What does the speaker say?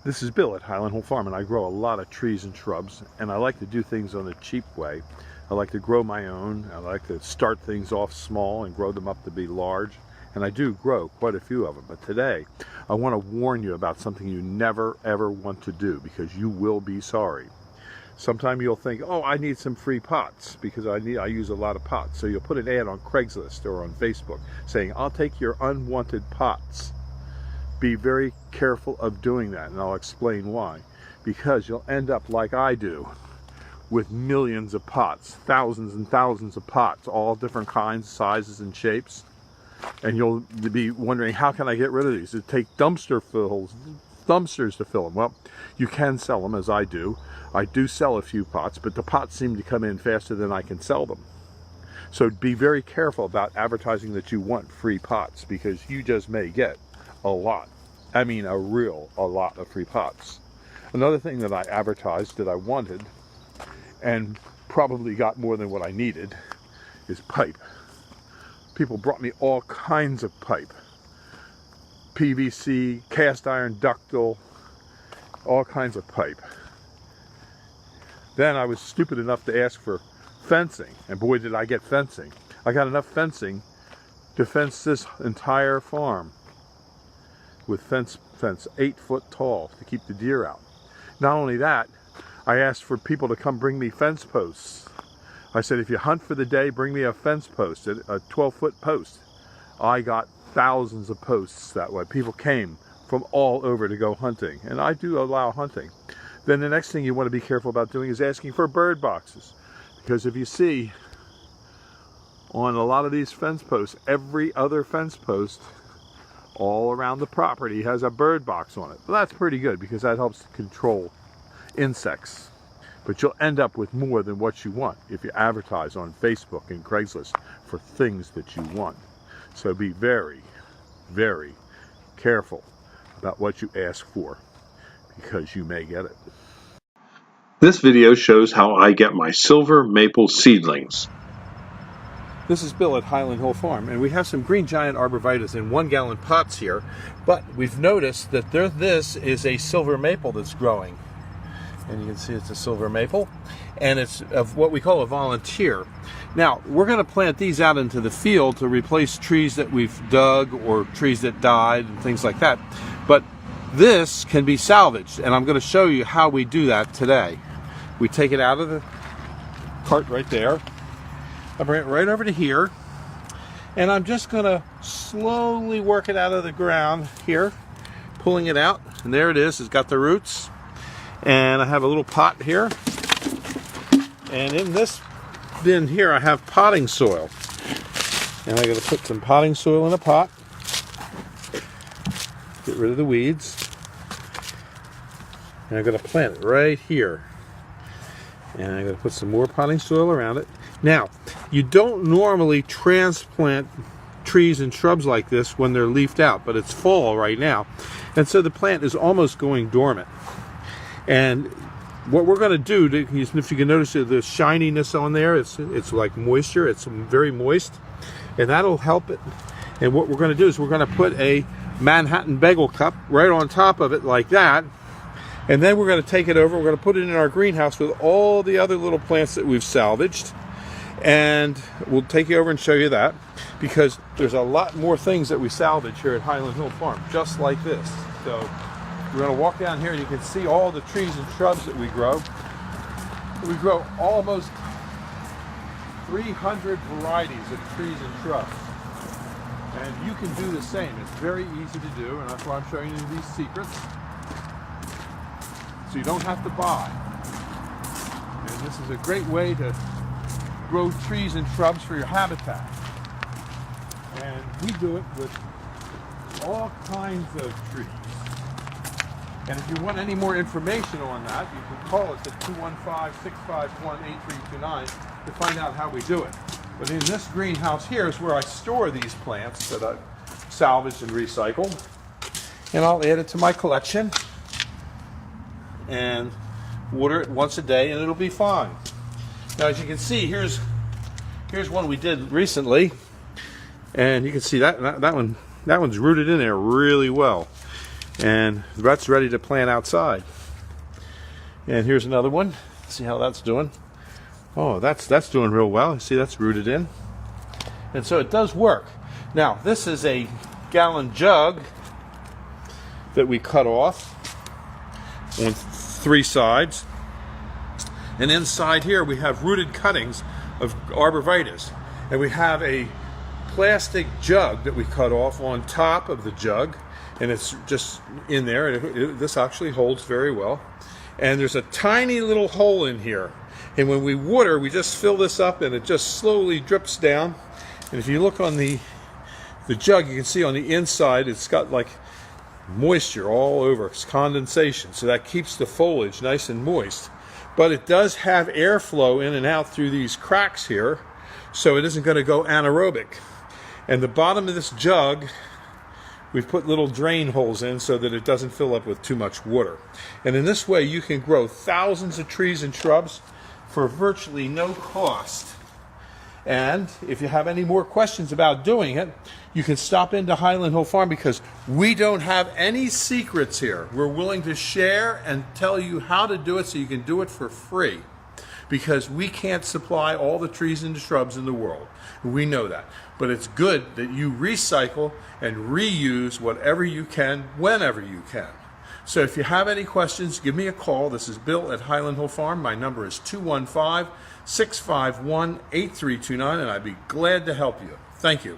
This is Bill at Highland Hole Farm, and I grow a lot of trees and shrubs, and I like to do things on a cheap way. I like to grow my own. I like to start things off small and grow them up to be large, and I do grow quite a few of them. But today I want to warn you about something you never ever want to do, because you will be sorry. Sometime you'll think, oh, I need some free pots because I use a lot of pots. So you'll put an ad on Craigslist or on Facebook saying, I'll take your unwanted pots. Be very careful of doing that, and I'll explain why. Because you'll end up like I do, with millions of pots, thousands and thousands of pots, all different kinds, sizes, and shapes. And you'll be wondering, how can I get rid of these? It take dumpsters to fill them. Well, you can sell them, as I do. I do sell a few pots, but the pots seem to come in faster than I can sell them. So be very careful about advertising that you want free pots, because you just may get a lot. I mean a lot of free pots. Another thing that I advertised that I wanted, and probably got more than what I needed, is pipe. People brought me all kinds of pipe. PVC, cast iron, ductile, all kinds of pipe. Then I was stupid enough to ask for fencing, and boy did I get fencing. I got enough fencing to fence this entire farm with fence 8 foot tall to keep the deer out. Not only that, I asked for people to come bring me fence posts. I said, if you hunt for the day, bring me a fence post, a 12-foot post. I got thousands of posts that way. People came from all over to go hunting, and I do allow hunting. Then the next thing you want to be careful about doing is asking for bird boxes, because if you see on a lot of these fence posts, every other fence post all around the property has a bird box on it. Well, that's pretty good, because that helps to control insects. But you'll end up with more than what you want if you advertise on Facebook and Craigslist for things that you want. So be very, very careful about what you ask for, because you may get it. This video shows how I get my silver maple seedlings. This is Bill at Highland Hole Farm, and we have some green giant arborvitaes in 1-gallon pots here, but we've noticed that this is a silver maple that's growing. And you can see it's a silver maple, and it's of what we call a volunteer. Now, we're going to plant these out into the field to replace trees that we've dug or trees that died and things like that. But this can be salvaged, and I'm going to show you how we do that today. We take it out of the cart right there. I bring it right over to here, and I'm just going to slowly work it out of the ground here, pulling it out, and there it is. It's got the roots, and I have a little pot here, and in this bin here I have potting soil, and I'm going to put some potting soil in a pot, get rid of the weeds, and I'm going to plant it right here, and I'm going to put some more potting soil around it. Now, you don't normally transplant trees and shrubs like this when they're leafed out, but it's fall right now, and so the plant is almost going dormant. And what we're going to do, if you can notice the shininess on there, it's like moisture, it's very moist, and that'll help it. And what we're going to do is we're going to put a Manhattan bagel cup right on top of it like that, and then we're going to take it over, we're going to put it in our greenhouse with all the other little plants that we've salvaged. And we'll take you over and show you that, because there's a lot more things that we salvage here at Highland Hill Farm, just like this. So we're going to walk down here, and you can see all the trees and shrubs that we grow. We grow almost 300 varieties of trees and shrubs. And you can do the same. It's very easy to do, and that's why I'm showing you these secrets. So you don't have to buy. And this is a great way to grow trees and shrubs for your habitat. And we do it with all kinds of trees. And if you want any more information on that, you can call us at 215-651-8329 to find out how we do it. But in this greenhouse here is where I store these plants that I salvaged and recycled. And I'll add it to my collection and water it once a day, and it'll be fine. Now, as you can see, here's one we did recently, and you can see that one's rooted in there really well. And that's ready to plant outside. And here's another one. See how that's doing. Oh, that's doing real well. See, that's rooted in. And so it does work. Now, this is a gallon jug that we cut off on 3 sides. And inside here we have rooted cuttings of arborvitae. And we have a plastic jug that we cut off on top of the jug. And it's just in there. This actually holds very well. And there's a tiny little hole in here. And when we water, we just fill this up and it just slowly drips down. And if you look on the jug, you can see on the inside it's got like moisture all over. It's condensation. So that keeps the foliage nice and moist. But it does have airflow in and out through these cracks here. So it isn't going to go anaerobic. And the bottom of this jug, we've put little drain holes in so that it doesn't fill up with too much water. And in this way you can grow thousands of trees and shrubs for virtually no cost. And if you have any more questions about doing it, you can stop into Highland Hill Farm, because we don't have any secrets here. We're willing to share and tell you how to do it so you can do it for free, because we can't supply all the trees and the shrubs in the world. We know that. But it's good that you recycle and reuse whatever you can, whenever you can. So if you have any questions, give me a call. This is Bill at Highland Hill Farm. My number is 215-651-8329, and I'd be glad to help you. Thank you.